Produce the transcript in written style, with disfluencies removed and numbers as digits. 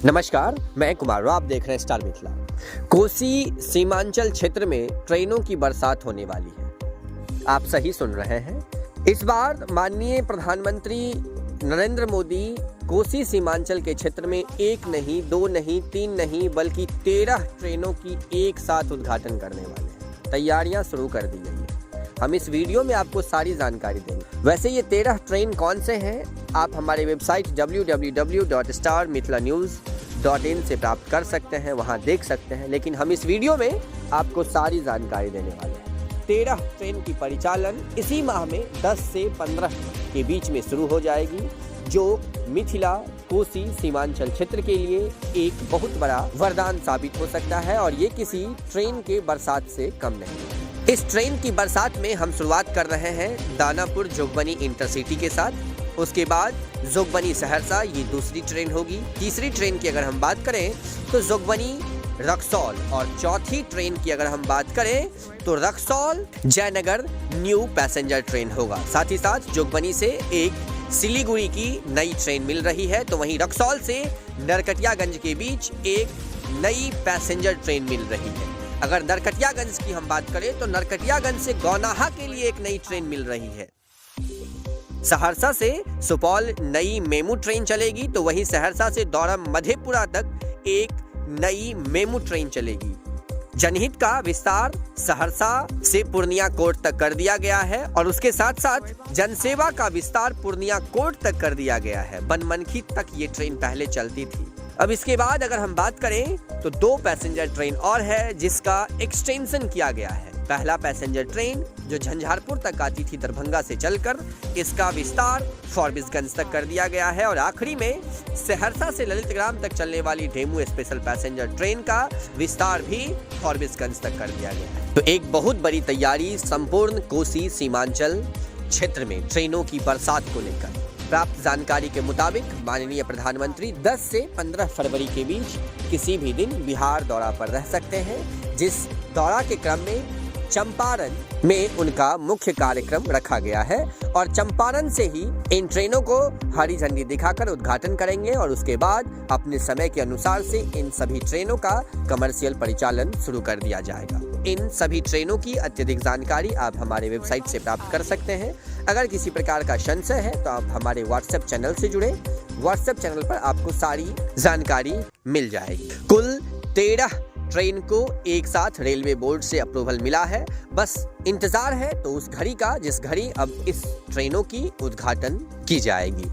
नमस्कार, मैं कुमार, आप देख रहे हैं स्टार मिथिला। कोसी सीमांचल क्षेत्र में ट्रेनों की बरसात होने वाली है। आप सही सुन रहे हैं। इस बार माननीय प्रधानमंत्री नरेंद्र मोदी कोसी सीमांचल के क्षेत्र में एक नहीं, दो नहीं, तीन नहीं, बल्कि 13 ट्रेनों की एक साथ उद्घाटन करने वाले हैं। तैयारियां शुरू कर दी गई हैं। हम इस वीडियो में आपको सारी जानकारी देंगे। वैसे ये 13 ट्रेन कौन से हैं, आप हमारे वेबसाइट www.starmithlanews.in से प्राप्त कर सकते हैं, वहां देख सकते हैं। लेकिन हम इस वीडियो में आपको सारी जानकारी देने वाले हैं। 13 ट्रेन की परिचालन इसी माह में 10 से 15 के बीच में शुरू हो जाएगी, जो मिथिला कोसी सीमांचल क्षेत्र के लिए एक बहुत बड़ा वरदान साबित हो सकता है और ये किसी ट्रेन के बरसात से कम नहीं है। इस ट्रेन की बरसात में हम शुरुआत कर रहे हैं दानापुर जोगबनी इंटरसिटी के साथ। उसके बाद जोगबनी सहरसा, ये दूसरी ट्रेन होगी। तीसरी ट्रेन की अगर हम बात करें तो जोगबनी रक्सौल, और चौथी ट्रेन की अगर हम बात करें तो Raxaul Jaynagar new passenger train होगा। साथ ही साथ जोगबनी से एक सिलीगुड़ी की नई ट्रेन मिल रही है, तो वहीं रक्सौल से नरकटियागंज के बीच एक नई पैसेंजर ट्रेन मिल रही है। अगर नरकटियागंज की हम बात करें तो नरकटियागंज से गौनाहा के लिए एक नई ट्रेन मिल रही है। सहरसा से सुपौल नई मेमू ट्रेन चलेगी, तो वहीं सहरसा से दौरा मधेपुरा तक एक नई मेमू ट्रेन चलेगी। जनहित का विस्तार सहरसा से पूर्णिया कोर्ट तक कर दिया गया है और उसके साथ साथ जनसेवा का विस्तार पूर्णिया कोर्ट तक कर दिया गया है। बनमनखी तक ये ट्रेन पहले चलती थी। अब इसके बाद अगर हम बात करें तो 2 पैसेंजर ट्रेन और है जिसका एक्सटेंशन किया गया है। पहला पैसेंजर ट्रेन जो झंझारपुर तक आती थी दरभंगा से चलकर, इसका विस्तार फॉरबिसगंज तक कर दिया गया है। और आखिरी में सहरसा से ललितग्राम तक चलने वाली डेमू स्पेशल पैसेंजर ट्रेन का विस्तार भी फॉरबिसगंज तक कर दिया गया है। तो एक बहुत बड़ी तैयारी संपूर्ण कोसी सीमांचल क्षेत्र में ट्रेनों की बरसात को लेकर। प्राप्त जानकारी के मुताबिक माननीय प्रधानमंत्री 10 से 15 फरवरी के बीच किसी भी दिन बिहार दौरा पर रह सकते हैं, जिस दौरा के क्रम में चंपारण में उनका मुख्य कार्यक्रम रखा गया है और चंपारण से ही इन ट्रेनों को हरी झंडी दिखाकर उद्घाटन करेंगे और उसके बाद अपने समय के अनुसार से इन सभी ट्रेनों का कमर्शियल परिचालन शुरू कर दिया जाएगा। इन सभी ट्रेनों की अत्यधिक जानकारी आप हमारे वेबसाइट से प्राप्त कर सकते हैं। अगर किसी प्रकार का संशय है तो आप हमारे व्हाट्सएप चैनल से जुड़े। व्हाट्सएप चैनल पर आपको सारी जानकारी मिल जाएगी। कुल 13 ट्रेन को एक साथ रेलवे बोर्ड से अप्रूवल मिला है। बस इंतजार है तो उस घड़ी का जिस घड़ी अब इस ट्रेनों की उद्घाटन की जाएगी।